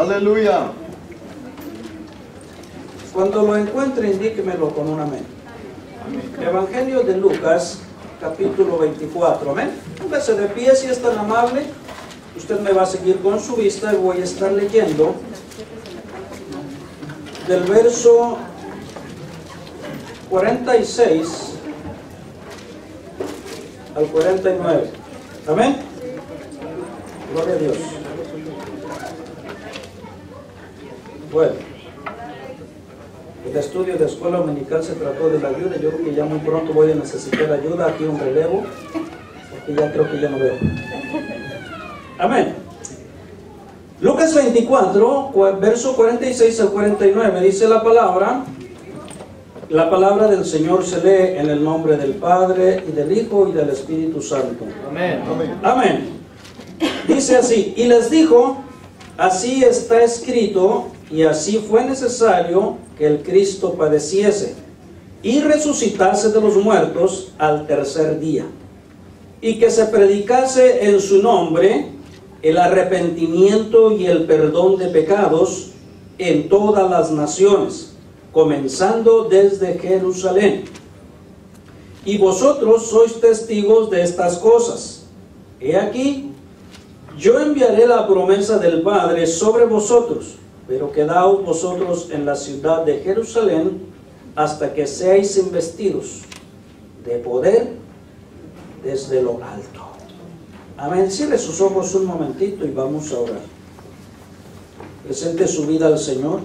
Aleluya. Cuando lo encuentre, indíquemelo con un amén. Evangelio de Lucas, capítulo 24. Amén. Póngase de pie si es tan amable. Usted me va a seguir con su vista y voy a estar leyendo del verso 46 al 49. Amén. Gloria a Dios. Bueno, el estudio de escuela dominical se trató de la ayuda. Yo creo que ya muy pronto voy a necesitar ayuda. Aquí un relevo, porque ya creo que ya no veo. Amén. Lucas 24, verso 46 al 49, dice la palabra. La palabra del Señor se lee en el nombre del Padre, y del Hijo, y del Espíritu Santo. Amén. Amén. Amén. Dice así: y les dijo, así está escrito, y así fue necesario que el Cristo padeciese, y resucitase de los muertos al tercer día, y que se predicase en su nombre el arrepentimiento y el perdón de pecados en todas las naciones, comenzando desde Jerusalén. Y vosotros sois testigos de estas cosas. He aquí, yo enviaré la promesa del Padre sobre vosotros, pero quedaos vosotros en la ciudad de Jerusalén hasta que seáis investidos de poder desde lo alto. Amén. Cierre sus ojos un momentito y vamos a orar. Presente su vida al Señor.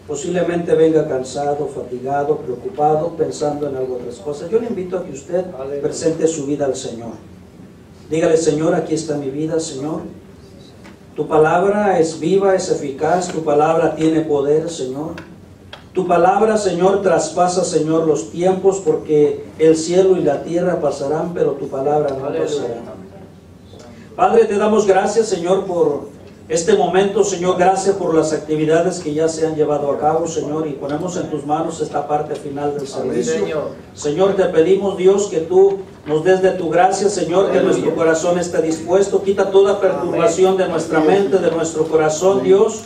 Posiblemente venga cansado, fatigado, preocupado, pensando en algo otras cosas. Yo le invito a que usted presente su vida al Señor. Dígale: Señor, aquí está mi vida, Señor. Tu palabra es viva, es eficaz. Tu palabra tiene poder, Señor. Tu palabra, Señor, traspasa, Señor, los tiempos, porque el cielo y la tierra pasarán, pero tu palabra no pasará. Padre, te damos gracias, Señor, por este momento, Señor. Gracias por las actividades que ya se han llevado a cabo, Señor, y ponemos en tus manos esta parte final del servicio. Señor, te pedimos, Dios, que tú nos des de tu gracia, Señor, que nuestro corazón esté dispuesto. Quita toda perturbación de nuestra mente, de nuestro corazón, Dios.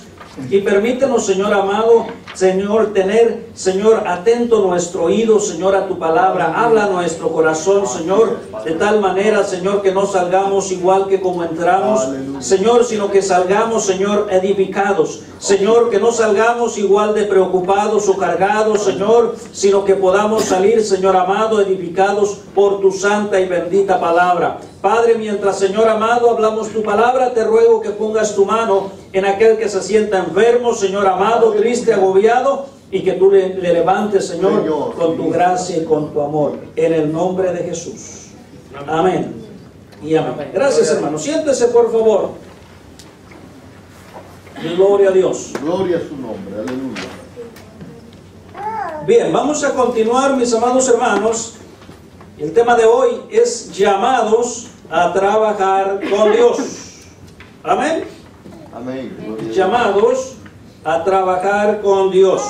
Y permítenos, Señor amado, Señor, tener, Señor, atento nuestro oído, Señor, a tu palabra. Habla a nuestro corazón, Señor, de tal manera, Señor, que no salgamos igual que como entramos, Señor, sino que salgamos, Señor, edificados. Señor, que no salgamos igual de preocupados o cargados, Señor, sino que podamos salir, Señor amado, edificados por tu santa y bendita palabra. Padre, mientras, Señor amado, hablamos tu palabra, te ruego que pongas tu mano en aquel que se sienta enfermo, Señor amado, triste, agobiado, y que tú le levantes, Señor, con tu gracia y con tu amor, en el nombre de Jesús. Amén y amén. Gracias, hermano. Siéntese, por favor. Gloria a Dios. Gloria a su nombre. Aleluya. Bien, vamos a continuar, mis amados hermanos. El tema de hoy es llamados a trabajar con Dios. Amén. Amén. Llamados a trabajar con Dios.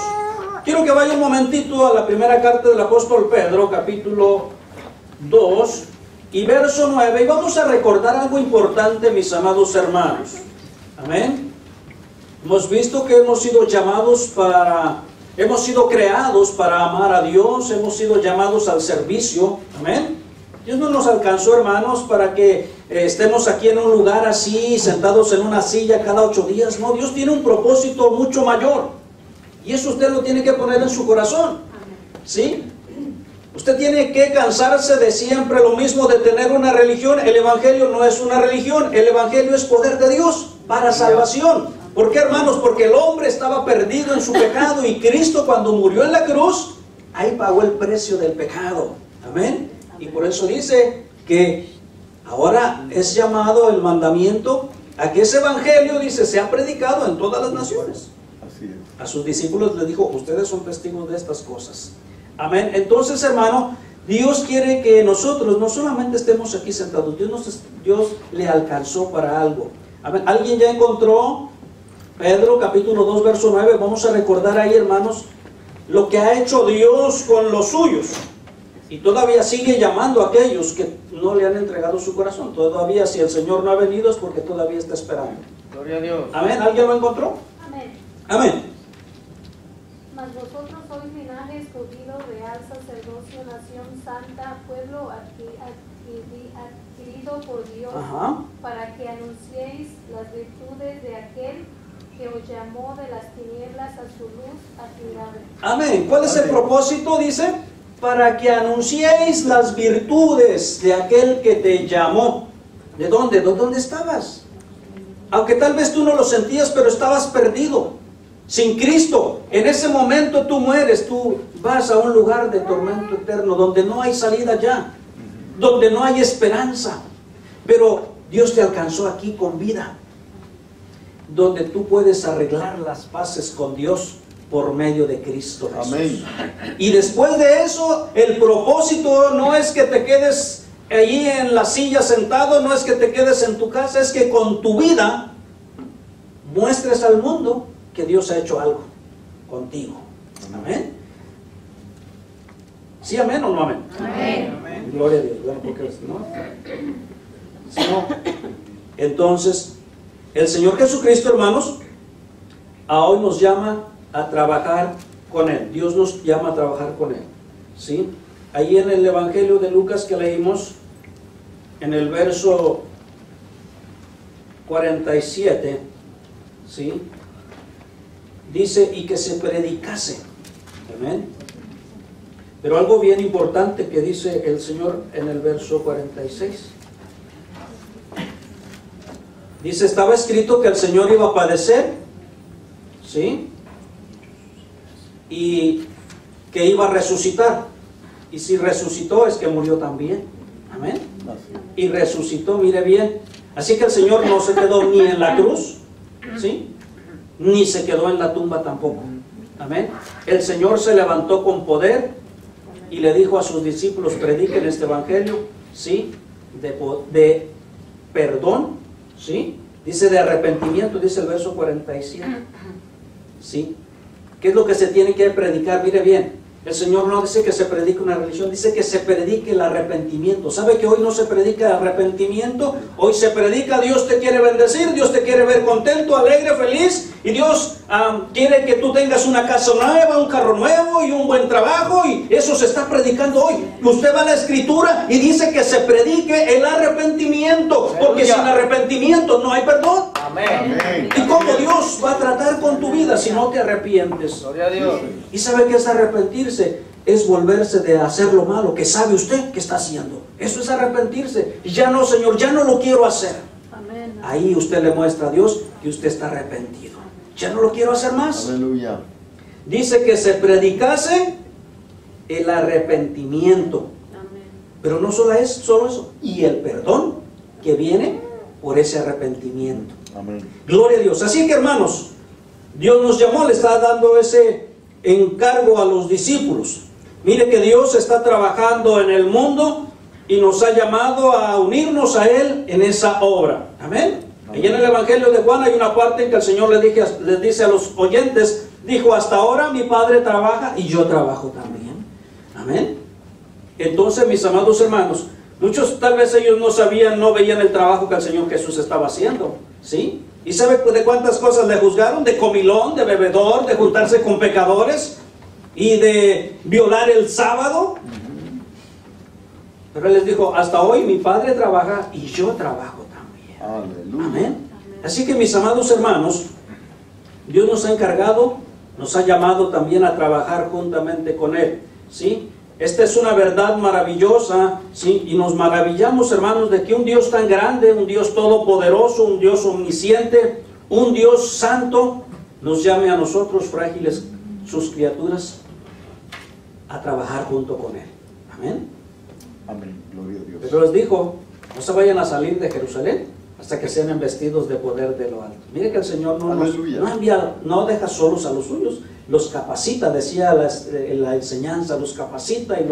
Quiero que vaya un momentito a la primera carta del apóstol Pedro, capítulo 2 y verso 9, y vamos a recordar algo importante, mis amados hermanos. Amén. Hemos visto que hemos sido llamados hemos sido creados para amar a Dios, hemos sido llamados al servicio. Amén. Dios no nos alcanzó, hermanos, para que estemos aquí en un lugar así, sentados en una silla cada 8 días. No, Dios tiene un propósito mucho mayor. Y eso usted lo tiene que poner en su corazón. ¿Sí? Usted tiene que cansarse de siempre lo mismo, de tener una religión. El Evangelio no es una religión. El Evangelio es poder de Dios para salvación. ¿Por qué, hermanos? Porque el hombre estaba perdido en su pecado, y Cristo, cuando murió en la cruz, ahí pagó el precio del pecado. Amén. Y por eso dice que ahora es llamado el mandamiento a que ese evangelio, dice, sea predicado en todas las naciones. Así es. A sus discípulos les dijo: ustedes son testigos de estas cosas. Amén. Entonces, hermano, Dios quiere que nosotros no solamente estemos aquí sentados. Dios le alcanzó para algo. Amén. ¿Alguien ya encontró Pedro capítulo 2 verso 9? Vamos a recordar ahí, hermanos, lo que ha hecho Dios con los suyos. Y todavía sigue llamando a aquellos que no le han entregado su corazón. Todavía, si el Señor no ha venido, es porque todavía está esperando. Gloria a Dios. Amén. ¿Alguien lo encontró? Amén. Amén. Mas vosotros sois linaje escogido, real sacerdocio, nación santa, pueblo adquirido por Dios, Ajá. para que anunciéis las virtudes de aquel que os llamó de las tinieblas a su luz admirable. Amén. ¿Cuál es el propósito? Dice, para que anunciéis las virtudes de aquel que te llamó. ¿De dónde? ¿De dónde estabas? Aunque tal vez tú no lo sentías, pero estabas perdido. Sin Cristo, en ese momento tú mueres, tú vas a un lugar de tormento eterno, donde no hay salida ya, donde no hay esperanza. Pero Dios te alcanzó aquí con vida, donde tú puedes arreglar las paces con Dios por medio de Cristo Jesús. Amén. Y después de eso, el propósito no es que te quedes allí en la silla sentado, no es que te quedes en tu casa, es que con tu vida muestres al mundo que Dios ha hecho algo contigo. Amén. ¿Sí, amén o no amén? Amén. Gloria a Dios. Bueno, porque no. Si no, entonces, el Señor Jesucristo, hermanos, a hoy nos llama a trabajar con Él. Dios nos llama a trabajar con Él. ¿Sí? Ahí en el Evangelio de Lucas que leímos, en el verso 47, ¿sí? Dice, y que se predicase. Amén. Pero algo bien importante que dice el Señor en el verso 46. Dice, estaba escrito que el Señor iba a padecer, ¿sí? Y que iba a resucitar. Y si resucitó es que murió también. Amén. Y resucitó, mire bien. Así que el Señor no se quedó ni en la cruz, ¿sí? Ni se quedó en la tumba tampoco. Amén. El Señor se levantó con poder y le dijo a sus discípulos, prediquen este evangelio, ¿sí? De perdón, ¿sí? Dice de arrepentimiento, dice el verso 47. ¿Sí? ¿Qué es lo que se tiene que predicar? Mire bien, el Señor no dice que se predique una religión, dice que se predique el arrepentimiento. ¿Sabe que hoy no se predica el arrepentimiento? Hoy se predica, Dios te quiere bendecir, Dios te quiere ver contento, alegre, feliz, y Dios quiere que tú tengas una casa nueva, un carro nuevo y un buen trabajo, y eso se está predicando hoy. Usted va a la Escritura y dice que se predique el arrepentimiento, porque sin arrepentimiento no hay perdón. Amén. ¿Y cómo Dios va a tratar con tu vida si no te arrepientes? Gloria a Dios. ¿Y sabe qué es arrepentirse? Es volverse de hacer lo malo que sabe usted que está haciendo. Eso es arrepentirse. Y ya no, Señor, ya no lo quiero hacer. Amén. Ahí usted le muestra a Dios que usted está arrepentido. Ya no lo quiero hacer más. Aleluya. Dice que se predicase el arrepentimiento. Amén. Pero no solo eso. Y el perdón que viene por ese arrepentimiento. Amén. Gloria a Dios. Así que, hermanos, Dios nos llamó, le está dando ese encargo a los discípulos. Mire que Dios está trabajando en el mundo y nos ha llamado a unirnos a Él en esa obra. Amén. Allí en el Evangelio de Juan hay una parte en que el Señor les dice a los oyentes, dijo, hasta ahora mi Padre trabaja y yo trabajo también. Amén. Entonces, mis amados hermanos, muchos tal vez ellos no sabían, no veían el trabajo que el Señor Jesús estaba haciendo, ¿sí? ¿Y sabe de cuántas cosas le juzgaron? De comilón, de bebedor, de juntarse con pecadores y de violar el sábado. Pero Él les dijo, hasta hoy mi Padre trabaja y yo trabajo también. Aleluya. Amén. Así que, mis amados hermanos, Dios nos ha encargado, nos ha llamado también a trabajar juntamente con Él, ¿sí? Esta es una verdad maravillosa, ¿sí? Y nos maravillamos, hermanos, de que un Dios tan grande, un Dios todopoderoso, un Dios omnisciente, un Dios santo, nos llame a nosotros, frágiles, sus criaturas, a trabajar junto con Él. Amén. Amén. Gloria a Dios. Pero les dijo, no se vayan a salir de Jerusalén hasta que sean investidos de poder de lo alto. Mire que el Señor no deja solos a los suyos, los capacita, decía la enseñanza, los capacita y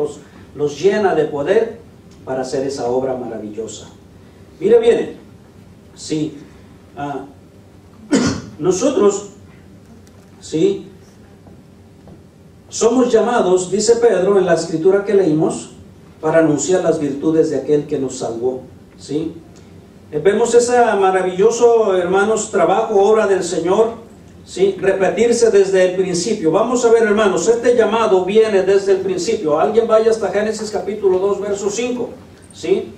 los llena de poder para hacer esa obra maravillosa. Mire bien, sí, nosotros, sí, somos llamados, dice Pedro en la escritura que leímos, para anunciar las virtudes de aquel que nos salvó, ¿sí? Vemos ese maravilloso, hermanos, trabajo, obra del Señor, ¿sí? Repetirse desde el principio. Vamos a ver, hermanos, este llamado viene desde el principio. Alguien vaya hasta Génesis capítulo 2, verso 5, ¿sí?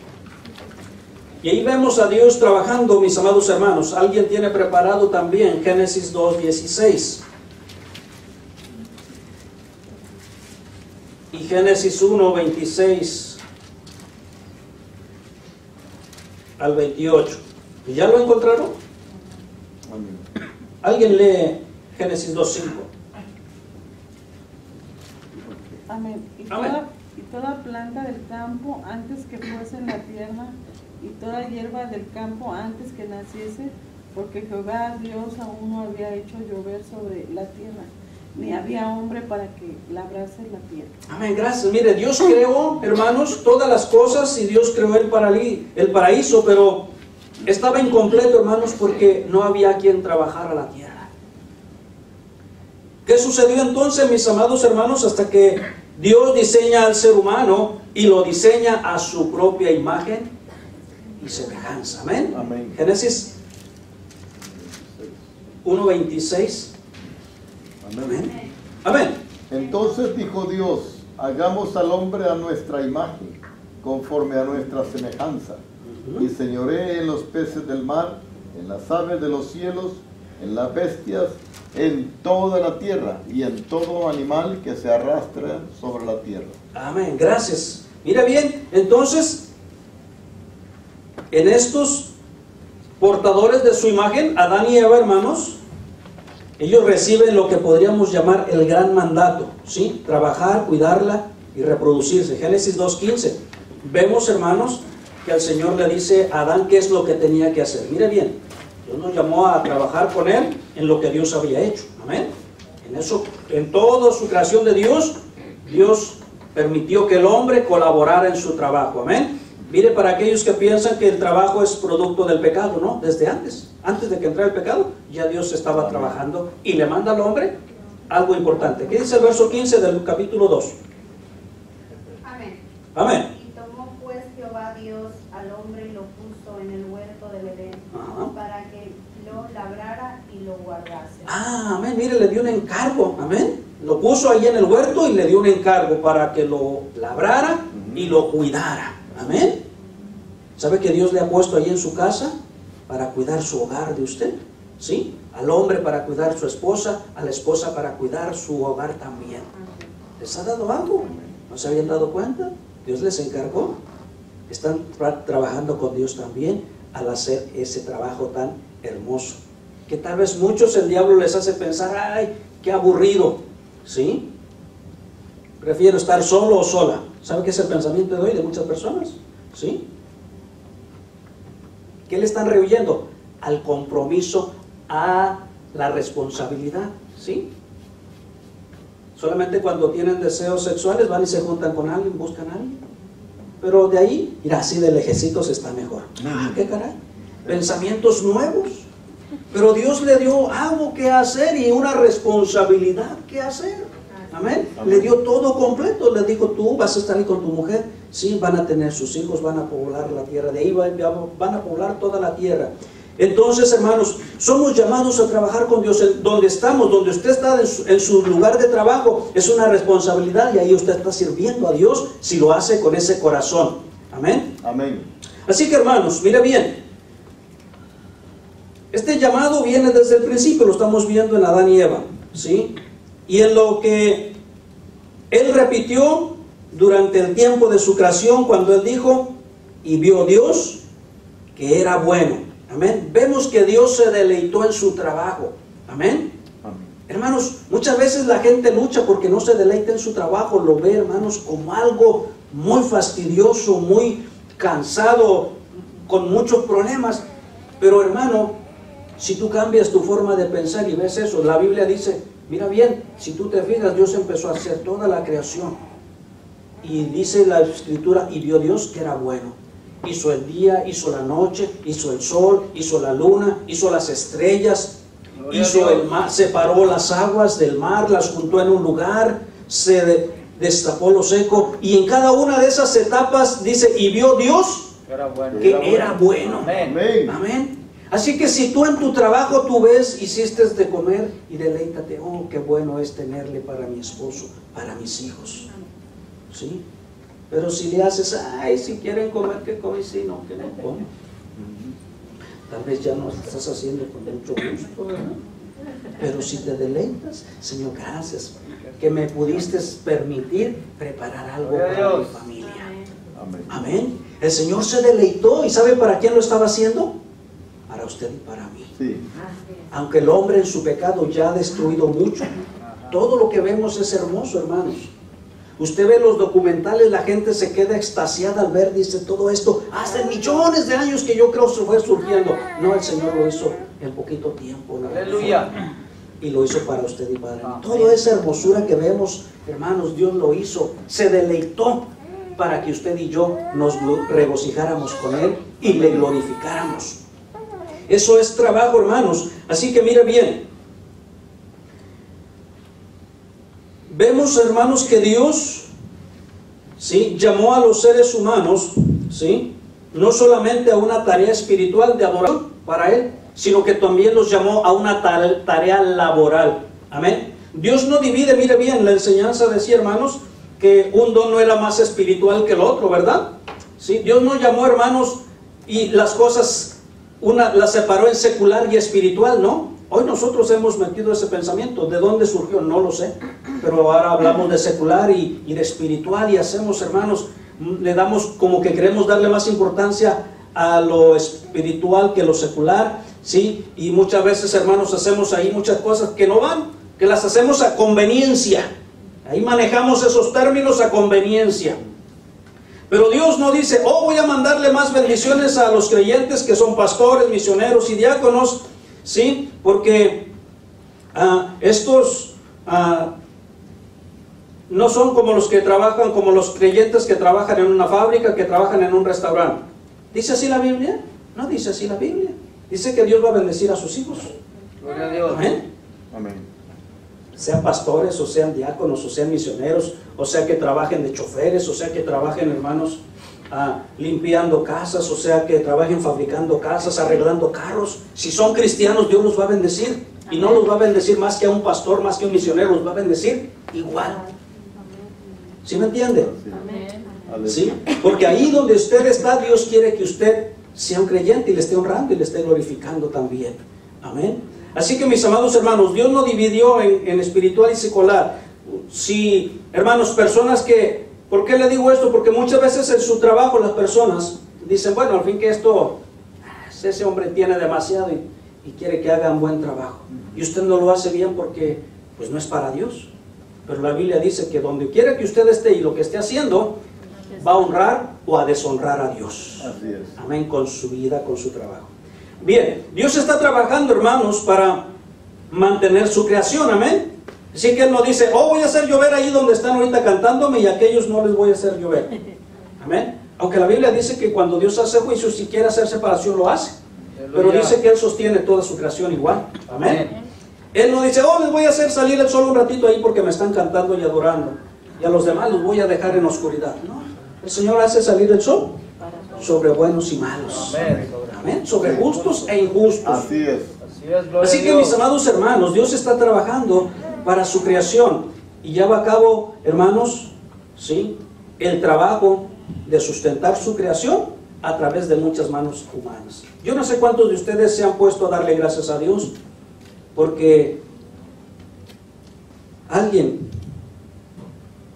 Y ahí vemos a Dios trabajando, mis amados hermanos. Alguien tiene preparado también Génesis 2, 16. Y Génesis 1, 26 al 28. ¿Ya lo encontraron? Amén. Alguien lee Génesis 2, 5. Amén. Amén. Y toda planta del campo antes que fuese en la tierra, y toda hierba del campo antes que naciese, porque Jehová Dios aún no había hecho llover sobre la tierra, ni había hombre para que labrase la tierra. Amén, gracias. Mire, Dios creó, hermanos, todas las cosas, y Dios creó el paraíso, pero estaba incompleto, hermanos, porque no había quien trabajara la tierra. ¿Qué sucedió entonces, mis amados hermanos? Hasta que Dios diseña al ser humano y lo diseña a su propia imagen y semejanza. Amén. Amén. Génesis 1:26. Amén. Amén. Entonces dijo Dios, hagamos al hombre a nuestra imagen, conforme a nuestra semejanza, y señoree en los peces del mar, en las aves de los cielos, en las bestias, en toda la tierra, y en todo animal que se arrastra sobre la tierra. Amén, gracias. Mira bien, entonces, en estos portadores de su imagen, Adán y Eva, hermanos, ellos reciben lo que podríamos llamar el gran mandato, ¿sí? Trabajar, cuidarla y reproducirse. Génesis 2:15. Vemos, hermanos, que el Señor le dice a Adán qué es lo que tenía que hacer. Mire bien, Dios nos llamó a trabajar con él en lo que Dios había hecho. Amén. En eso, en toda su creación de Dios, Dios permitió que el hombre colaborara en su trabajo. Amén. Mire, para aquellos que piensan que el trabajo es producto del pecado, ¿no? Desde antes de que entrara el pecado, ya Dios estaba trabajando y le manda al hombre algo importante. ¿Qué dice el verso 15 del capítulo 2? Amén. Amén. Y tomó pues Jehová Dios al hombre y lo puso en el huerto del Edén, Ajá. para que lo labrara y lo guardase. Amén. Mire, le dio un encargo. Amén. Lo puso ahí en el huerto y le dio un encargo para que lo labrara y lo cuidara. Amén. ¿Sabe que Dios le ha puesto ahí en su casa para cuidar su hogar de usted? ¿Sí? Al hombre para cuidar su esposa, a la esposa para cuidar su hogar también. ¿Les ha dado algo? ¿No se habían dado cuenta? Dios les encargó. Están trabajando con Dios también al hacer ese trabajo tan hermoso. Que tal vez muchos el diablo les hace pensar, ay, qué aburrido. ¿Sí? Prefiero estar solo o sola. ¿Sabe qué es el pensamiento de hoy de muchas personas? ¿Sí? ¿Qué le están rehuyendo? Al compromiso, a la responsabilidad. ¿Sí? Solamente cuando tienen deseos sexuales van y se juntan con alguien, buscan a alguien. Pero de ahí, mira, así de lejecitos está mejor. Ah, qué caray. Pensamientos nuevos. Pero Dios le dio algo que hacer y una responsabilidad que hacer. Amén. Le dio todo completo. Le dijo, tú vas a estar ahí con tu mujer. Sí, van a tener sus hijos, van a poblar la tierra. De ahí van a poblar toda la tierra. Entonces, hermanos, somos llamados a trabajar con Dios. Donde estamos, donde usted está en su lugar de trabajo, es una responsabilidad. Y ahí usted está sirviendo a Dios si lo hace con ese corazón. Amén. Amén. Así que, hermanos, mire bien. Este llamado viene desde el principio. Lo estamos viendo en Adán y Eva. ¿Sí? Y en lo que Él repitió durante el tiempo de su creación, cuando Él dijo, y vio Dios que era bueno. Amén. Vemos que Dios se deleitó en su trabajo. Amén. Amén. Hermanos, muchas veces la gente lucha porque no se deleita en su trabajo. Lo ve, hermanos, como algo muy fastidioso, muy cansado, con muchos problemas. Pero, hermano, si tú cambias tu forma de pensar y ves eso, la Biblia dice, mira bien, si tú te fijas, Dios empezó a hacer toda la creación. Y dice la Escritura, y vio Dios que era bueno. Hizo el día, hizo la noche, hizo el sol, hizo la luna, hizo las estrellas, hizo el mar, separó las aguas del mar, las juntó en un lugar, se destapó lo seco. Y en cada una de esas etapas dice, y vio Dios que era bueno. Amén. Amén. Así que si tú en tu trabajo tú ves, hiciste de comer y deleítate, oh, qué bueno es tenerle para mi esposo, para mis hijos. ¿Sí? Pero si le haces, ay, si quieren comer, que comen, si no, que no comen. Tal vez ya no estás haciendo con mucho gusto, ¿verdad? Pero si te deleitas, Señor, gracias, que me pudiste permitir preparar algo para mi familia. Amén. Amén. El Señor se deleitó, ¿y sabe para quién lo estaba haciendo? Para usted y para mí. Sí. Aunque el hombre en su pecado ya ha destruido mucho, todo lo que vemos es hermoso, hermanos. Usted ve los documentales, la gente se queda extasiada al ver, dice, todo esto hace millones de años que yo creo se fue surgiendo. No, el Señor lo hizo en poquito tiempo. Aleluya. Y lo hizo para usted y para mí. Toda esa hermosura que vemos, hermanos, Dios lo hizo, se deleitó para que usted y yo nos regocijáramos con Él y le glorificáramos. Eso es trabajo, hermanos. Así que mire bien. Vemos, hermanos, que Dios, ¿sí?, llamó a los seres humanos, ¿sí?, no solamente a una tarea espiritual de adoración para Él, sino que también los llamó a una tarea laboral. Amén. Dios no divide, mire bien, la enseñanza decía, hermanos, que un don no era más espiritual que el otro, ¿verdad? ¿Sí? Dios no llamó, hermanos, y las cosas, una las separó en secular y espiritual, ¿no? Hoy nosotros hemos metido ese pensamiento. ¿De dónde surgió? No lo sé. Pero ahora hablamos de secular y de espiritual y hacemos, hermanos, le damos como que queremos darle más importancia a lo espiritual que lo secular, ¿sí? Y muchas veces, hermanos, hacemos ahí muchas cosas que no van, que las hacemos a conveniencia. Ahí manejamos esos términos a conveniencia. Pero Dios no dice, oh, voy a mandarle más bendiciones a los creyentes que son pastores, misioneros y diáconos, ¿sí? Porque estos no son como los que trabajan, como los creyentes que trabajan en una fábrica, que trabajan en un restaurante. ¿Dice así la Biblia? No dice así la Biblia. Dice que Dios va a bendecir a sus hijos. Gloria a Dios. Amén. Amén. Sean pastores, o sean diáconos, o sean misioneros, o sea que trabajen de choferes, o sea que trabajen, hermanos, limpiando casas, o sea que trabajen fabricando casas, arreglando carros. Si son cristianos, Dios los va a bendecir. Y no los va a bendecir más que a un pastor, más que a un misionero, los va a bendecir igual. ¿Sí me entiende? Amén. ¿Sí? Porque ahí donde usted está, Dios quiere que usted sea un creyente y le esté honrando y le esté glorificando también. Amén. Así que, mis amados hermanos, Dios no dividió en espiritual y secular. Si, hermanos, personas que, ¿por qué le digo esto? Porque muchas veces en su trabajo las personas dicen, bueno, al fin que esto, ese hombre tiene demasiado y quiere que haga un buen trabajo. Y usted no lo hace bien porque, pues, no es para Dios. Pero la Biblia dice que donde quiera que usted esté y lo que esté haciendo, va a honrar o a deshonrar a Dios. Así es. Amén, con su vida, con su trabajo. Bien, Dios está trabajando, hermanos, para mantener su creación, amén. Así que Él no dice, oh, voy a hacer llover ahí donde están ahorita cantándome y a aquellos no les voy a hacer llover. Amén. Aunque la Biblia dice que cuando Dios hace juicio, si quiere hacer separación, lo hace. Pero dice que Él sostiene toda su creación igual. Amén. Él no dice, oh, les voy a hacer salir el sol un ratito ahí porque me están cantando y adorando. Y a los demás los voy a dejar en oscuridad. No, el Señor hace salir el sol sobre buenos y malos. Amén. Sobre justos e injustos. Así es. Así que, mis amados hermanos, Dios está trabajando para su creación y lleva a cabo, hermanos, ¿sí?, el trabajo de sustentar su creación a través de muchas manos humanas. Yo no sé cuántos de ustedes se han puesto a darle gracias a Dios porque alguien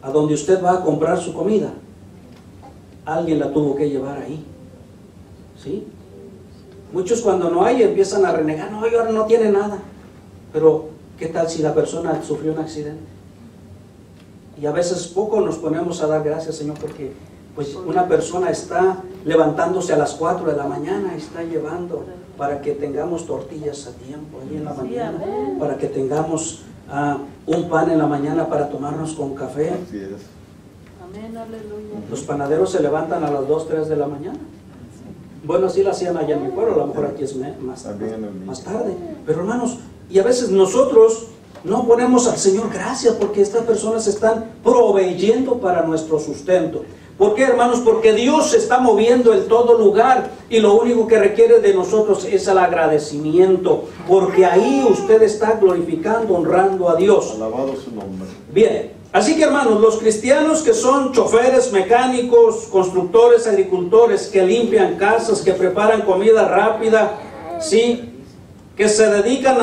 a donde usted va a comprar su comida, alguien la tuvo que llevar ahí. ¿Sí? Muchos cuando no hay empiezan a renegar, no, ahora no tiene nada. Pero, ¿qué tal si la persona sufrió un accidente? Y a veces poco nos ponemos a dar gracias, Señor, porque pues una persona está levantándose a las 4 de la mañana y está llevando para que tengamos tortillas a tiempo ahí en la mañana, para que tengamos un pan en la mañana para tomarnos con café. Así es. Amén, aleluya. Los panaderos se levantan a las 2, 3 de la mañana. Bueno, así lo hacían allá en mi pueblo, a lo mejor aquí es más tarde. Pero, hermanos, y a veces nosotros no ponemos al Señor gracias porque estas personas están proveyendo para nuestro sustento. ¿Por qué, hermanos? Porque Dios se está moviendo en todo lugar y lo único que requiere de nosotros es el agradecimiento, porque ahí usted está glorificando, honrando a Dios. Alabado su nombre. Bien, así que, hermanos, los cristianos que son choferes, mecánicos, constructores, agricultores, que limpian casas, que preparan comida rápida, ¿sí?, que se dedican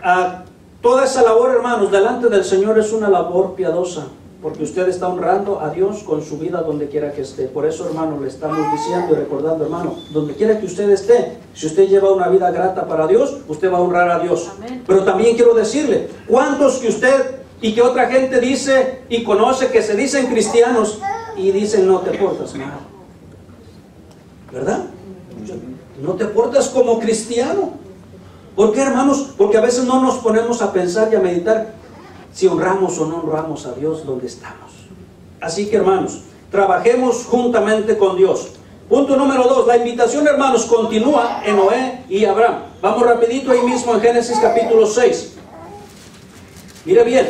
a toda esa labor, hermanos, delante del Señor es una labor piadosa, porque usted está honrando a Dios con su vida donde quiera que esté. Por eso, hermano, le estamos diciendo y recordando, hermano, donde quiera que usted esté, si usted lleva una vida grata para Dios, usted va a honrar a Dios. Amén. Pero también quiero decirle, ¿cuántos que usted y que otra gente dice y conoce que se dicen cristianos y dicen no te portas mal? ¿Verdad? No te portas como cristiano. ¿Por qué, hermanos? Porque a veces no nos ponemos a pensar y a meditar si honramos o no honramos a Dios donde estamos. Así que, hermanos, trabajemos juntamente con Dios. Punto número 2, la invitación, hermanos, continúa en Noé y Abraham. Vamos rapidito ahí mismo en Génesis capítulo 6. Mire bien,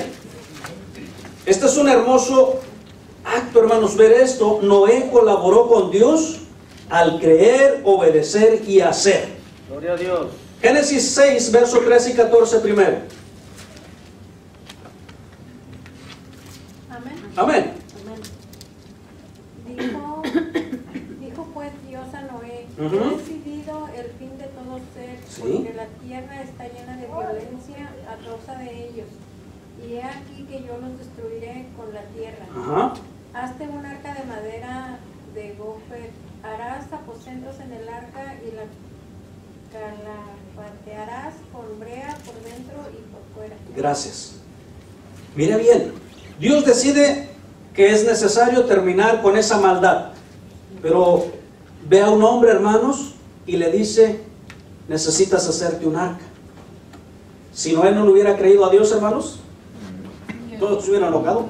este es un hermoso acto, hermanos, ver esto. Noé colaboró con Dios al creer, obedecer y hacer. Gloria a Dios. Génesis 6, verso 13 y 14 primero. Amén. Amén. Dijo pues Dios a Noé, Ujú. he decidido el fin de todo ser, Sí. porque la tierra está llena de violencia a causa de ellos, y he aquí que yo los destruiré con la tierra. Ajá. Hazte un arca de madera de gofer, harás aposentos en el arca y la calafatearás con brea por dentro y por fuera. Gracias. Mire bien, Dios decide que es necesario terminar con esa maldad, pero ve a un hombre, hermanos, y le dice, necesitas hacerte un arca. Si Noé no le hubiera creído a Dios, hermanos, todos se hubieran enojado.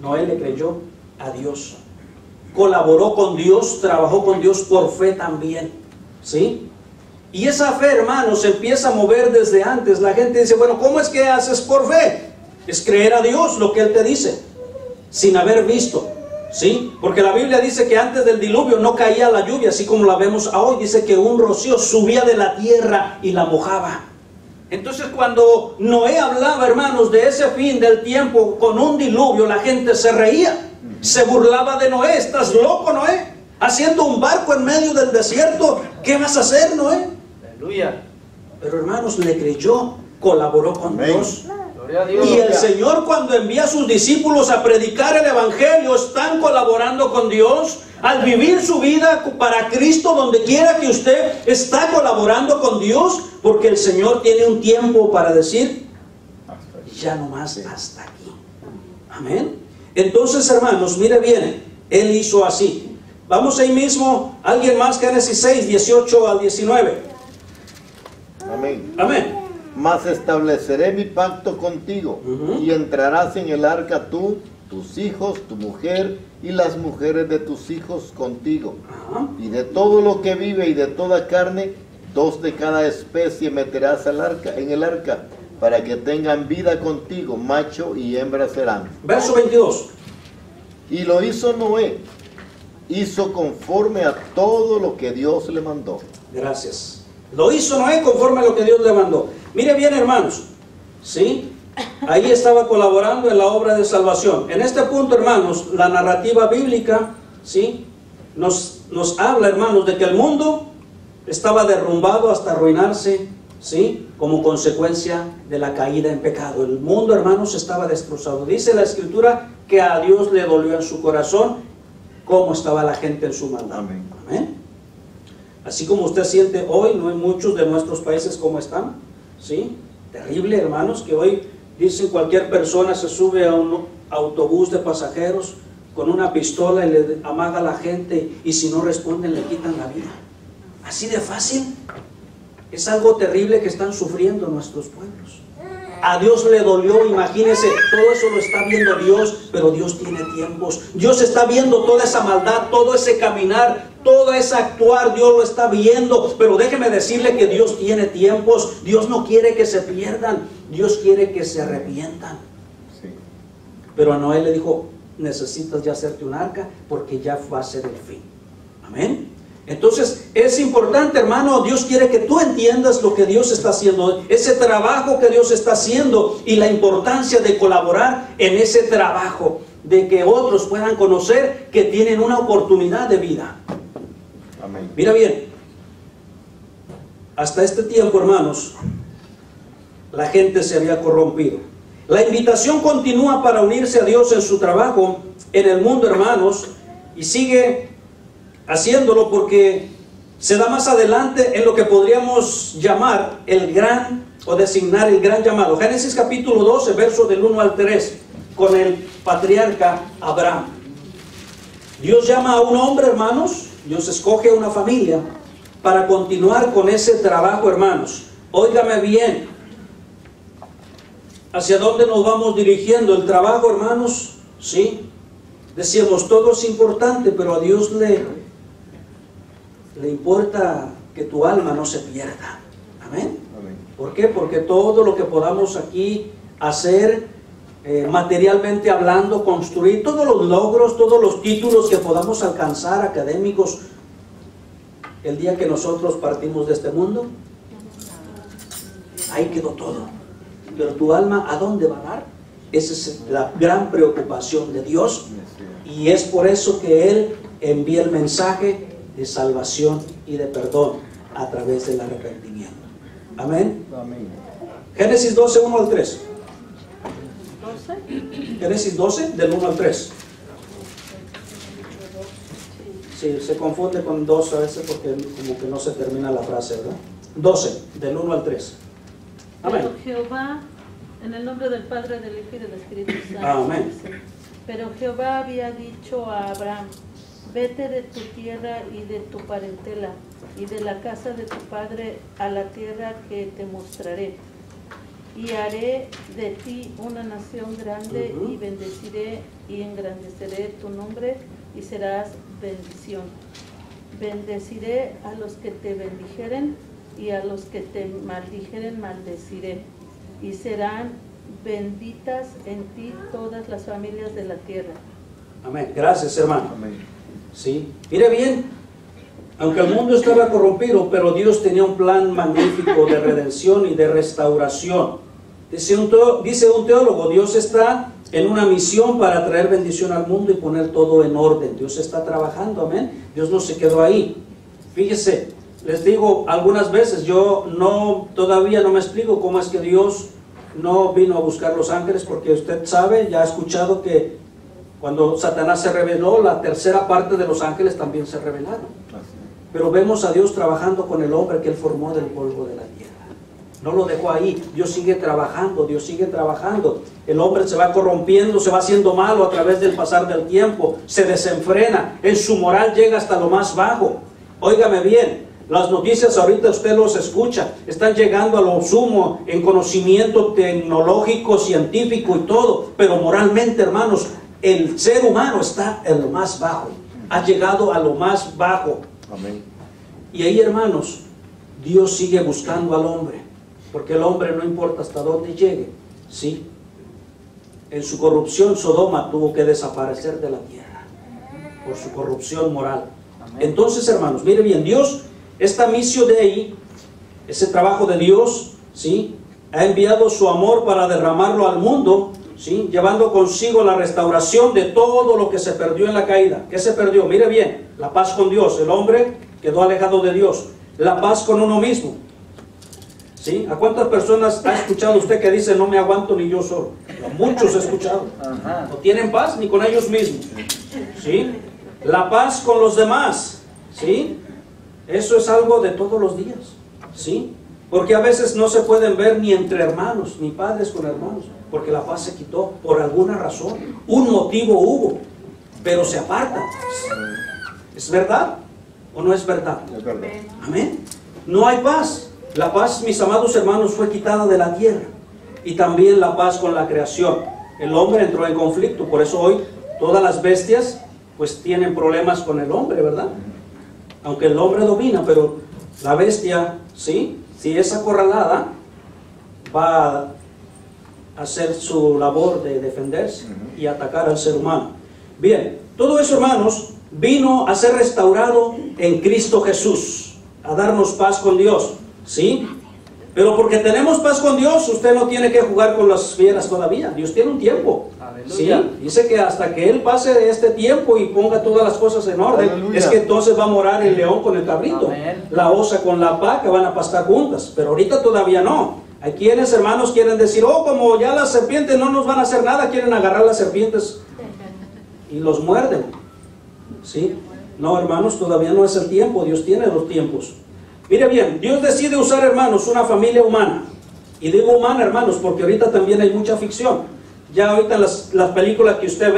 Noé le creyó a Dios, colaboró con Dios, trabajó con Dios por fe también, ¿sí? Y esa fe, hermanos, se empieza a mover desde antes. La gente dice, bueno, ¿cómo es que haces por fe? Es creer a Dios lo que Él te dice, sin haber visto, ¿sí? Porque la Biblia dice que antes del diluvio no caía la lluvia, así como la vemos hoy. Dice que un rocío subía de la tierra y la mojaba. Entonces, cuando Noé hablaba, hermanos, de ese fin del tiempo con un diluvio, la gente se reía, se burlaba de Noé. ¿Estás loco, Noé? Haciendo un barco en medio del desierto, ¿qué vas a hacer, Noé? Aleluya. Pero, hermanos, le creyó, colaboró con Amén. Dios. Gloria a Dios. Y el Señor, cuando envía a sus discípulos a predicar el Evangelio, están colaborando con Dios. Al vivir su vida para Cristo, donde quiera que usted está colaborando con Dios, porque el Señor tiene un tiempo para decir, ya no más, hasta aquí. Amén. Entonces, hermanos, mire bien, Él hizo así. Vamos ahí mismo, alguien más, Génesis 6, 18 al 19. Amén. Amén. Mas estableceré mi pacto contigo, Ujú. y entrarás en el arca tú, tus hijos, tu mujer y las mujeres de tus hijos contigo. Ajá. Y de todo lo que vive y de toda carne, 2 de cada especie meterás en el arca, para que tengan vida contigo, macho y hembra serán. Verso 22. Y lo hizo Noé, hizo conforme a todo lo que Dios le mandó. Gracias. Lo hizo Noé conforme a lo que Dios le mandó. Mire bien, hermanos, ¿sí? Ahí estaba colaborando en la obra de salvación. En este punto, hermanos, la narrativa bíblica, ¿sí?, nos habla, hermanos, de que el mundo estaba derrumbado hasta arruinarse, ¿sí?, como consecuencia de la caída en pecado. El mundo, hermanos, estaba destrozado. Dice la Escritura que a Dios le dolió en su corazón cómo estaba la gente en su maldad. Amén. Amén. Así como usted siente hoy, no hay muchos de nuestros países como están, ¿sí? Terrible, hermanos, que hoy dicen cualquier persona se sube a un autobús de pasajeros con una pistola y le amaga a la gente, y si no responden le quitan la vida. Así de fácil. Es algo terrible que están sufriendo nuestros pueblos. A Dios le dolió, imagínense, todo eso lo está viendo Dios, pero Dios tiene tiempos. Dios está viendo toda esa maldad, todo ese caminar, todo ese actuar, Dios lo está viendo. Pero déjeme decirle que Dios tiene tiempos. Dios no quiere que se pierdan, Dios quiere que se arrepientan. Sí. Pero a Noé le dijo, necesitas ya hacerte un arca porque ya va a ser el fin. Amén. Entonces es importante, hermano, Dios quiere que tú entiendas lo que Dios está haciendo, ese trabajo que Dios está haciendo y la importancia de colaborar en ese trabajo, de que otros puedan conocer que tienen una oportunidad de vida. Amén. Mira bien, hasta este tiempo, hermanos, la gente se había corrompido. La invitación continúa para unirse a Dios en su trabajo en el mundo, hermanos, y sigue haciéndolo porque se da más adelante en lo que podríamos llamar el gran, o designar el gran llamado. Génesis capítulo 12, verso del 1 al 3, con el patriarca Abraham. Dios llama a un hombre, hermanos, Dios escoge a una familia para continuar con ese trabajo, hermanos. Óigame bien, ¿hacia dónde nos vamos dirigiendo? El trabajo, hermanos, ¿sí? Decíamos, todo es importante, pero a Dios le importa que tu alma no se pierda. Amén. Amén. ¿Por qué? Porque todo lo que podamos aquí hacer, materialmente hablando, construir, todos los logros, todos los títulos que podamos alcanzar académicos, el día que nosotros partimos de este mundo, ahí quedó todo. Pero tu alma, ¿a dónde va a dar? Esa es la gran preocupación de Dios, y es por eso que Él envía el mensaje de salvación y de perdón a través del arrepentimiento. Amén. Amén. Génesis 12, 1 al 3. 12. Génesis 12, del 1 al 3. Sí, se confunde con 2 a veces porque como que no se termina la frase, ¿verdad? 12, del 1 al 3. Amén. Pero Jehová, en el nombre del Padre, del Hijo y del Espíritu Santo. Amén. Dice, pero Jehová había dicho a Abraham, vete de tu tierra y de tu parentela y de la casa de tu padre a la tierra que te mostraré. Y haré de ti una nación grande y bendeciré y engrandeceré tu nombre y serás bendición. Bendeciré a los que te bendijeren y a los que te maldijeren maldeciré. Y serán benditas en ti todas las familias de la tierra. Amén. Gracias, hermano. Amén. Sí. Mire bien, aunque el mundo estaba corrompido, pero Dios tenía un plan magnífico de redención y de restauración. Dice un teólogo, Dios está en una misión para traer bendición al mundo y poner todo en orden. Dios está trabajando, amén. Dios no se quedó ahí. Fíjese, les digo algunas veces, yo todavía no me explico cómo es que Dios no vino a buscar los ángeles, porque usted sabe, ya ha escuchado que cuando Satanás se rebeló, la tercera parte de los ángeles también se rebelaron. Pero vemos a Dios trabajando con el hombre que Él formó del polvo de la tierra. No lo dejó ahí, Dios sigue trabajando, Dios sigue trabajando. El hombre se va corrompiendo, se va haciendo malo a través del pasar del tiempo, se desenfrena, en su moral llega hasta lo más bajo. Óigame bien, las noticias ahorita usted los escucha, están llegando a lo sumo en conocimiento tecnológico, científico y todo, pero moralmente, hermanos, el ser humano está en lo más bajo, ha llegado a lo más bajo. Amén. Y ahí, hermanos, Dios sigue buscando al hombre, porque el hombre no importa hasta dónde llegue, ¿sí? En su corrupción, Sodoma tuvo que desaparecer de la tierra por su corrupción moral. Entonces, hermanos, mire bien, Dios, esta misión de ahí, ese trabajo de Dios, ¿sí? Ha enviado su amor para derramarlo al mundo, ¿sí? Llevando consigo la restauración de todo lo que se perdió en la caída. ¿Qué se perdió? Mire bien, la paz con Dios. El hombre quedó alejado de Dios. La paz con uno mismo, ¿sí? ¿A cuántas personas ha escuchado usted que dice no me aguanto ni yo solo? A muchos he escuchado. No tienen paz ni con ellos mismos, ¿sí? La paz con los demás, ¿sí? Eso es algo de todos los días, ¿sí? Porque a veces no se pueden ver ni entre hermanos, ni padres con hermanos, porque la paz se quitó por alguna razón. Un motivo hubo, pero se apartan. ¿Es verdad o no es verdad? Es verdad. Amén. No hay paz. La paz, mis amados hermanos, fue quitada de la tierra. Y también la paz con la creación. El hombre entró en conflicto. Por eso hoy todas las bestias pues tienen problemas con el hombre, ¿verdad? Aunque el hombre domina, pero la bestia, ¿sí? Si es acorralada, va a hacer su labor de defenderse y atacar al ser humano. Bien, todo eso, hermanos, vino a ser restaurado en Cristo Jesús, a darnos paz con Dios, ¿sí? Pero porque tenemos paz con Dios, usted no tiene que jugar con las fieras todavía. Dios tiene un tiempo. ¿Sí? Dice que hasta que Él pase de este tiempo y ponga todas las cosas en orden, Aleluya. es que entonces va a morar el león con el cabrito, Amén. la osa con la vaca, van a pastar juntas. Pero ahorita todavía no. Hay quienes, hermanos, quieren decir, oh, como ya las serpientes no nos van a hacer nada, quieren agarrar las serpientes y los muerden. ¿Sí? No, hermanos, todavía no es el tiempo. Dios tiene los tiempos. Mire bien, Dios decide usar, hermanos, una familia humana. Y digo humana, hermanos, porque ahorita también hay mucha ficción. Ya ahorita en las películas que usted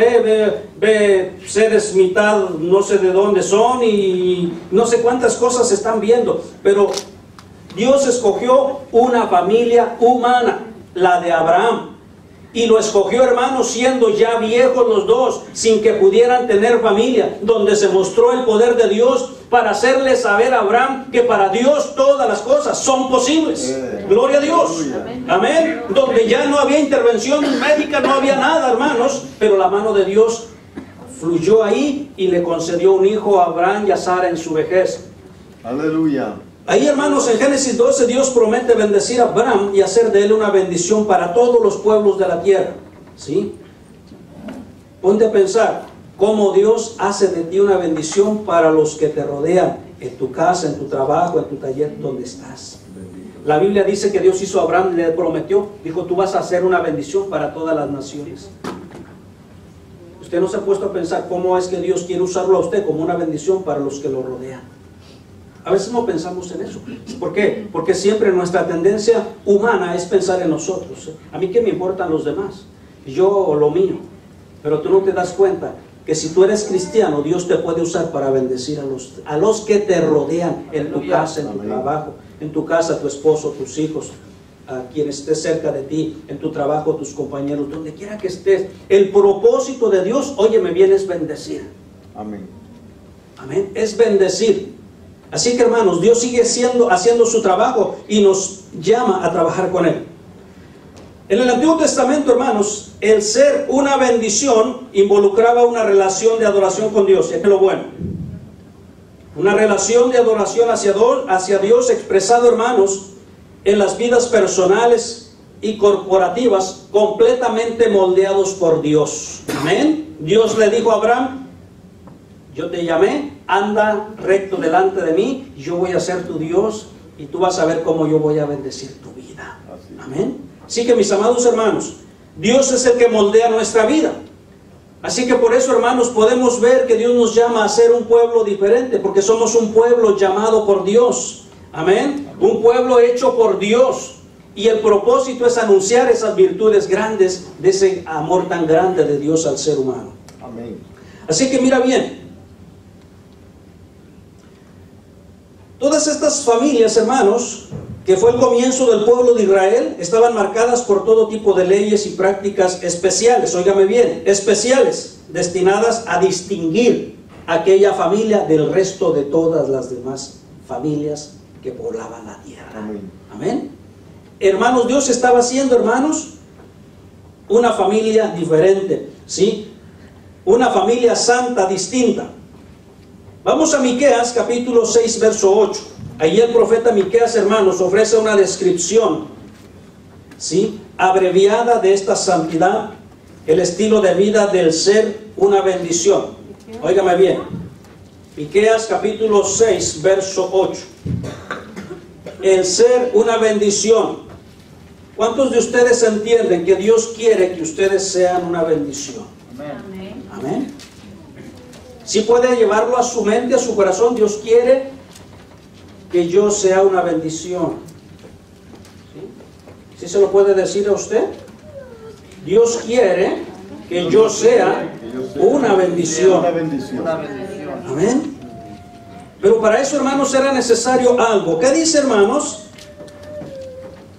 ve seres mitad, no sé de dónde son y no sé cuántas cosas se están viendo. Pero Dios escogió una familia humana, la de Abraham. Y lo escogió, hermanos, siendo ya viejos los dos, sin que pudieran tener familia, donde se mostró el poder de Dios para hacerle saber a Abraham que para Dios todas las cosas son posibles. Gloria a Dios. Amén. Donde ya no había intervención médica, no había nada, hermanos, pero la mano de Dios fluyó ahí y le concedió un hijo a Abraham y a Sara en su vejez. Aleluya. Ahí, hermanos, en Génesis 12, Dios promete bendecir a Abraham y hacer de él una bendición para todos los pueblos de la tierra. ¿Sí? Ponte a pensar cómo Dios hace de ti una bendición para los que te rodean, en tu casa, en tu trabajo, en tu taller, donde estás. La Biblia dice que Dios hizo a Abraham, le prometió, dijo, tú vas a hacer una bendición para todas las naciones. Usted no se ha puesto a pensar cómo es que Dios quiere usarlo a usted como una bendición para los que lo rodean. A veces no pensamos en eso. ¿Por qué? Porque siempre nuestra tendencia humana es pensar en nosotros. A mí qué me importan los demás, yo o lo mío. Pero tú no te das cuenta que si tú eres cristiano, Dios te puede usar para bendecir a los que te rodean en tu casa, en tu trabajo, en tu casa, tu esposo, tus hijos, a quien esté cerca de ti, en tu trabajo, tus compañeros, donde quiera que estés. El propósito de Dios, óyeme bien, es bendecir. Amén. Amén. Es bendecir. Así que, hermanos, Dios sigue haciendo su trabajo y nos llama a trabajar con Él. En el Antiguo Testamento, hermanos, el ser una bendición involucraba una relación de adoración con Dios. Es lo bueno. Una relación de adoración hacia Dios expresado, hermanos, en las vidas personales y corporativas completamente moldeados por Dios. Amén. Dios le dijo a Abraham, yo te llamé, anda recto delante de mí, yo voy a ser tu Dios y tú vas a ver cómo yo voy a bendecir tu vida. Amén. Así que, mis amados hermanos, Dios es el que moldea nuestra vida. Así que por eso, hermanos, podemos ver que Dios nos llama a ser un pueblo diferente, porque somos un pueblo llamado por Dios. Amén. Un pueblo hecho por Dios. Y el propósito es anunciar esas virtudes grandes de ese amor tan grande de Dios al ser humano. Amén. Así que mira bien. Todas estas familias, hermanos, que fue el comienzo del pueblo de Israel, estaban marcadas por todo tipo de leyes y prácticas especiales, óigame bien, especiales, destinadas a distinguir aquella familia del resto de todas las demás familias que poblaban la tierra. Amén. Amén. Hermanos, Dios estaba haciendo, hermanos, una familia diferente, ¿sí? Una familia santa, distinta. Vamos a Miqueas capítulo 6 verso 8. Allí el profeta Miqueas, hermanos, ofrece una descripción, ¿sí?, abreviada de esta santidad, el estilo de vida del ser una bendición. Óigame bien. Miqueas capítulo 6 verso 8. El ser una bendición. ¿Cuántos de ustedes entienden que Dios quiere que ustedes sean una bendición? Amén. Amén. Si puede llevarlo a su mente, a su corazón, Dios quiere que yo sea una bendición. ¿Sí? ¿Sí se lo puede decir a usted? Dios quiere que yo sea una bendición. Una bendición. Una bendición. Amén. Pero para eso, hermanos, era necesario algo. ¿Qué dice, hermanos?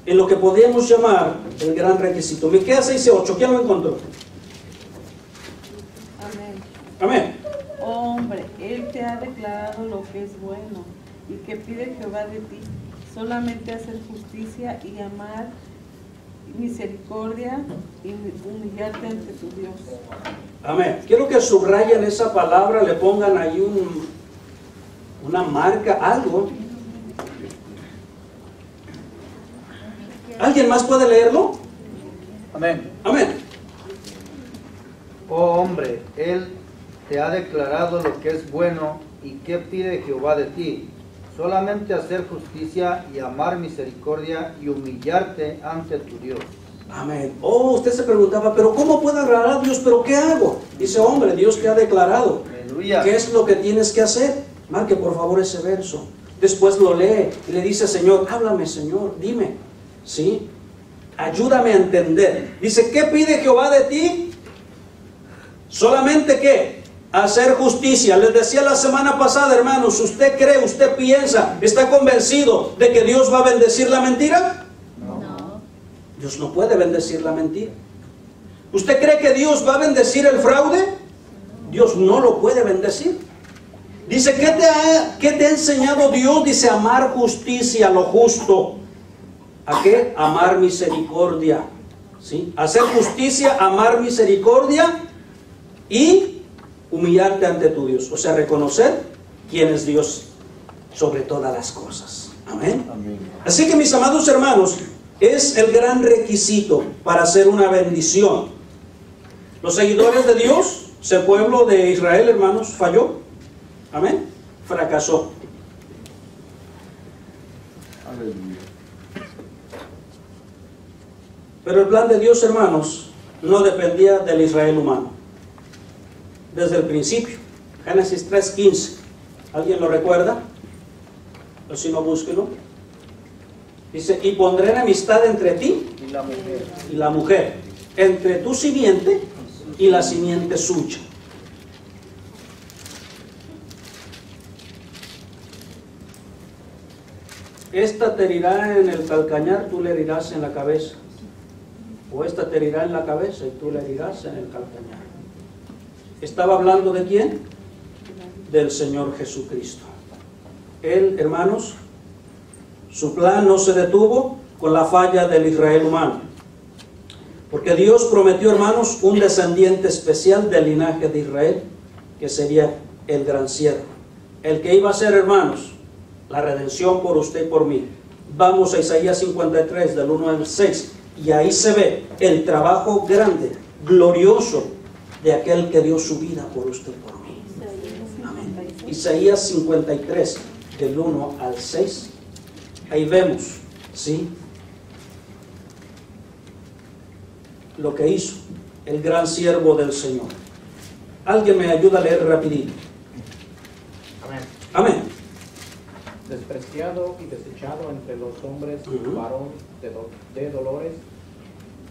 En lo que podríamos llamar el gran requisito. Miqueas 6:8. ¿Quién lo encontró? Amén. Amén. Oh, hombre, Él te ha declarado lo que es bueno y que pide Jehová de ti, solamente hacer justicia y misericordia y humillarte ante tu Dios. Amén. Quiero que subrayen esa palabra, le pongan ahí una marca, algo. ¿Alguien más puede leerlo? Amén. Amén. Oh hombre, Él te ha declarado lo que es bueno y qué pide Jehová de ti. Solamente hacer justicia y amar misericordia y humillarte ante tu Dios. Amén. Oh, usted se preguntaba, pero ¿cómo puedo agradar a Dios? ¿Pero qué hago? Dice, hombre, Dios te ha declarado. Aleluya. ¿Qué es lo que tienes que hacer? Marque por favor ese verso. Después lo lee y le dice, Señor, háblame, Señor, dime. ¿Sí? Ayúdame a entender. Dice, ¿qué pide Jehová de ti? Solamente ¿qué? Hacer justicia. Les decía la semana pasada, hermanos, ¿usted cree, usted piensa, está convencido de que Dios va a bendecir la mentira? No. Dios no puede bendecir la mentira. ¿Usted cree que Dios va a bendecir el fraude? Dios no lo puede bendecir. Dice, ¿qué te ha enseñado Dios? Dice, amar justicia, lo justo. ¿A qué? Amar misericordia. ¿Sí? Hacer justicia, amar misericordia y humillarte ante tu Dios. O sea, reconocer quién es Dios sobre todas las cosas. Amén. Amén. Así que, mis amados hermanos, es el gran requisito para hacer una bendición. Los seguidores de Dios, ese pueblo de Israel, hermanos, falló. Amén. Fracasó. Aleluya. Pero el plan de Dios, hermanos, no dependía del Israel humano. Desde el principio. Génesis 3:15. ¿Alguien lo recuerda? O si no, búsquelo. Dice, y pondré enemistad entre ti y la mujer, entre tu simiente y la simiente suya. Esta te herirá en el calcañar, tú le herirás en la cabeza. O esta te herirá en la cabeza y tú le herirás en el calcañar. ¿Estaba hablando de quién? Del Señor Jesucristo. Él, hermanos, su plan no se detuvo con la falla del Israel humano. Porque Dios prometió, hermanos, un descendiente especial del linaje de Israel, que sería el gran siervo. El que iba a ser, hermanos, la redención por usted y por mí. Vamos a Isaías 53, del 1 al 6, y ahí se ve el trabajo grande, glorioso, de aquel que dio su vida por usted y por mí. Amén. Isaías 53, del 1 al 6. Ahí vemos, ¿sí?, lo que hizo el gran siervo del Señor. Alguien me ayuda a leer rapidito. Amén. Amén. Despreciado y desechado entre los hombres, varón de dolores,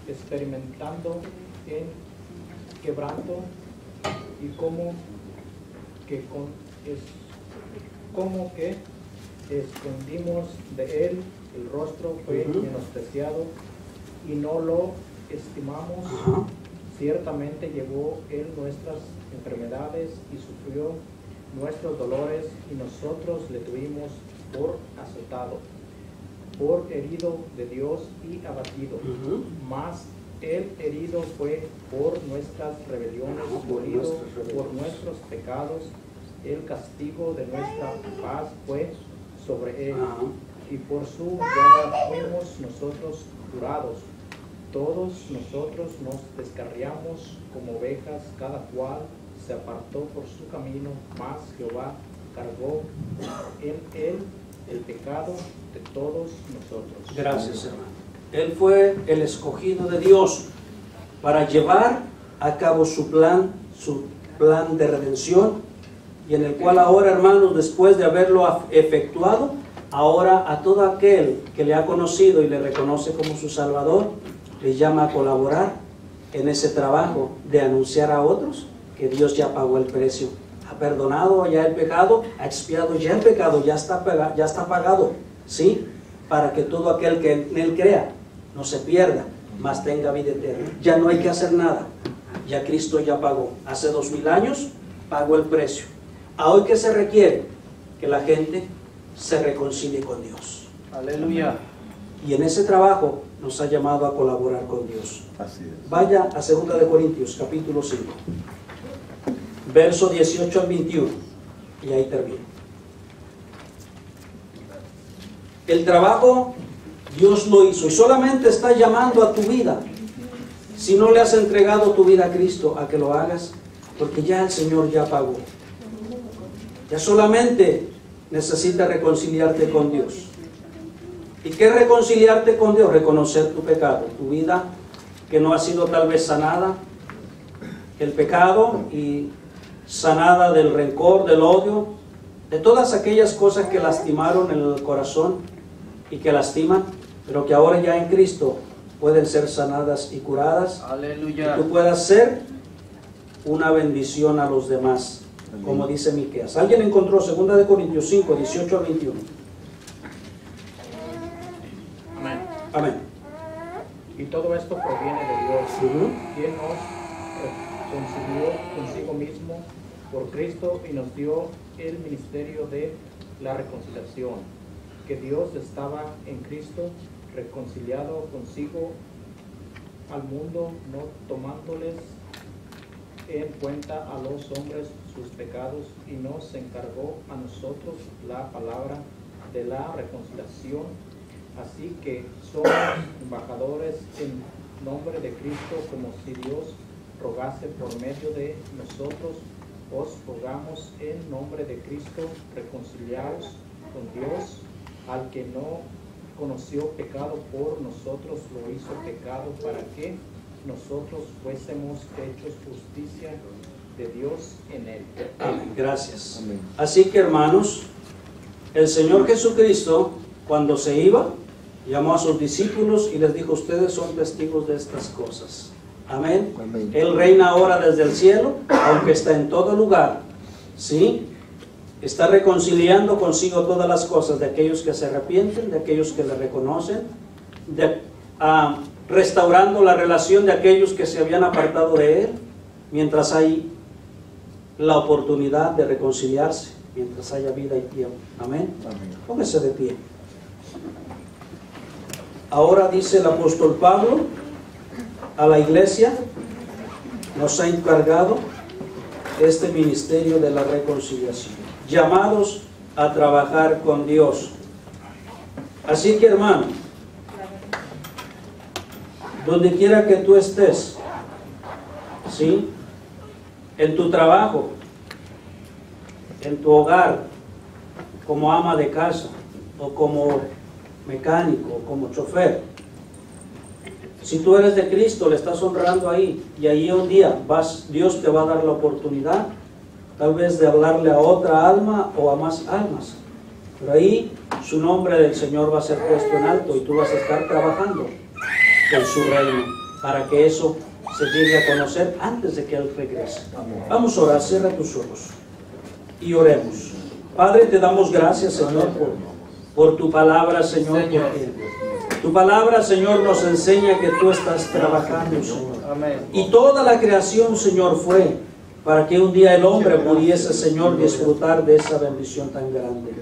experimentando en quebranto, y como que escondimos de él el rostro, fue menospreciado y no lo estimamos. Ciertamente llevó él nuestras enfermedades y sufrió nuestros dolores, y nosotros le tuvimos por azotado, por herido de Dios y abatido. Mas el herido fue por nuestras rebeliones, molido por nuestros pecados. El castigo de nuestra paz fue sobre él, y por su llaga fuimos nosotros curados. Todos nosotros nos descarriamos como ovejas, cada cual se apartó por su camino, mas Jehová cargó en él el pecado de todos nosotros. Gracias, hermano. Él fue el escogido de Dios para llevar a cabo su plan de redención, y en el cual ahora, hermanos, después de haberlo efectuado, ahora a todo aquel que le ha conocido y le reconoce como su Salvador, le llama a colaborar en ese trabajo de anunciar a otros que Dios ya pagó el precio, ha perdonado ya el pecado, ha expiado ya el pecado, ya está pagado, ¿sí? Para que todo aquel que en él crea no se pierda, mas tenga vida eterna. Ya no hay que hacer nada, ya Cristo ya pagó. Hace 2000 años pagó el precio. ¿A hoy qué se requiere? Que la gente se reconcilie con Dios. Aleluya. Y en ese trabajo nos ha llamado a colaborar con Dios. Así es. Vaya a 2 de Corintios, capítulo 5, verso 18 al 21, y ahí termino. El trabajo Dios lo hizo y solamente está llamando a tu vida. Si no le has entregado tu vida a Cristo, a que lo hagas, porque ya el Señor ya pagó. Ya solamente necesitas reconciliarte con Dios. ¿Y qué es reconciliarte con Dios? Reconocer tu pecado, tu vida que no ha sido tal vez sanada, el pecado, y sanada del rencor, del odio, de todas aquellas cosas que lastimaron en el corazón y que lastiman, pero que ahora ya en Cristo pueden ser sanadas y curadas. Aleluya. Y tú puedas ser una bendición a los demás, como dice Miqueas. ¿Alguien encontró 2 de Corintios 5, 18 al 21? Amén. Amén. Y todo esto proviene de Dios, quien nos reconcilió consigo mismo por Cristo y nos dio el ministerio de la reconciliación, que Dios estaba en Cristo reconciliado consigo al mundo, no tomándoles en cuenta a los hombres sus pecados, y nos encargó a nosotros la palabra de la reconciliación. Así que somos embajadores en nombre de Cristo, como si Dios rogase por medio de nosotros. Os rogamos en nombre de Cristo, reconciliaos con Dios. Al que no conoció pecado, por nosotros lo hizo pecado, para que nosotros fuésemos hechos justicia de Dios en él. Amén. Gracias. Amén. Así que, hermanos, el Señor Jesucristo, cuando se iba, llamó a sus discípulos y les dijo: ustedes son testigos de estas cosas. Amén. Amén. Él reina ahora desde el cielo, aunque está en todo lugar. ¿Sí? Está reconciliando consigo todas las cosas de aquellos que se arrepienten, de aquellos que le reconocen, restaurando la relación de aquellos que se habían apartado de Él, mientras hay la oportunidad de reconciliarse, mientras haya vida y tiempo. Amén. Amén. Póngase de pie. Ahora dice el apóstol Pablo a la iglesia, nos ha encargado este ministerio de la reconciliación, llamados a trabajar con Dios. Así que, hermano, donde quiera que tú estés, ¿sí?, en tu trabajo, en tu hogar, como ama de casa, o como mecánico, o como chofer, si tú eres de Cristo, le estás honrando ahí, y ahí un día Dios te va a dar la oportunidad, tal vez de hablarle a otra alma o a más almas, pero ahí su nombre del Señor va a ser puesto en alto, y tú vas a estar trabajando en su reino, para que eso se llegue a conocer antes de que Él regrese. Vamos a orar. Cierra tus ojos y oremos. Padre, te damos gracias, Señor, por tu palabra, Señor, porque tu palabra, Señor, nos enseña que tú estás trabajando, Señor. Amén. Y toda la creación, Señor, fue para que un día el hombre pudiese, Señor, disfrutar de esa bendición tan grande.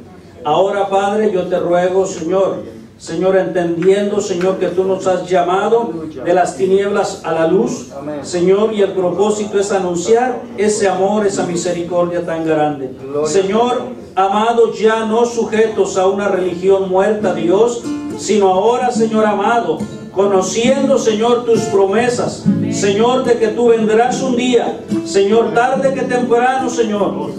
Ahora, Padre, yo te ruego, Señor, entendiendo, Señor, que tú nos has llamado de las tinieblas a la luz, Señor, y el propósito es anunciar ese amor, esa misericordia tan grande. Señor, amado, ya no sujetos a una religión muerta, Dios, sino ahora, Señor amado, conociendo, Señor, tus promesas, Señor, de que tú vendrás un día, Señor, tarde que temprano, Señor,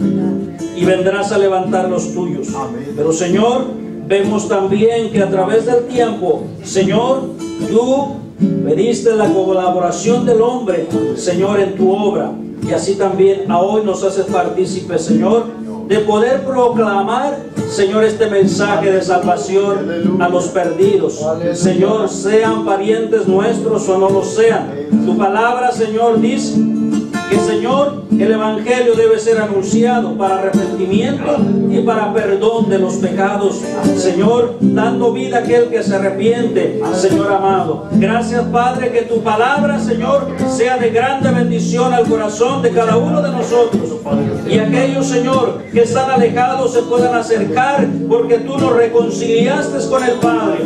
y vendrás a levantar los tuyos. Pero, Señor, vemos también que a través del tiempo, Señor, tú pediste la colaboración del hombre, Señor, en tu obra, y así también a hoy nos haces partícipes, Señor, de poder proclamar, Señor, este mensaje de salvación a los perdidos. Señor, sean parientes nuestros o no lo sean. Tu palabra, Señor, dice que, Señor, el Evangelio debe ser anunciado para arrepentimiento y para perdón de los pecados, Señor, dando vida a aquel que se arrepiente, Señor amado. Gracias, Padre, que tu palabra, Señor, sea de grande bendición al corazón de cada uno de nosotros, y aquellos, Señor, que están alejados se puedan acercar, porque tú nos reconciliaste con el Padre.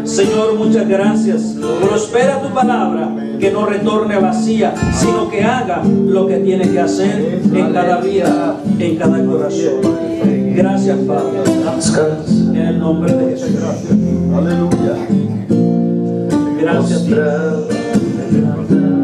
Señor, muchas gracias. Prospera tu palabra, que no retorne vacía, sino que haga lo que tiene que hacer en cada vida, en cada corazón. Gracias, Padre. En el nombre de Jesús. Aleluya. Gracias, Dios.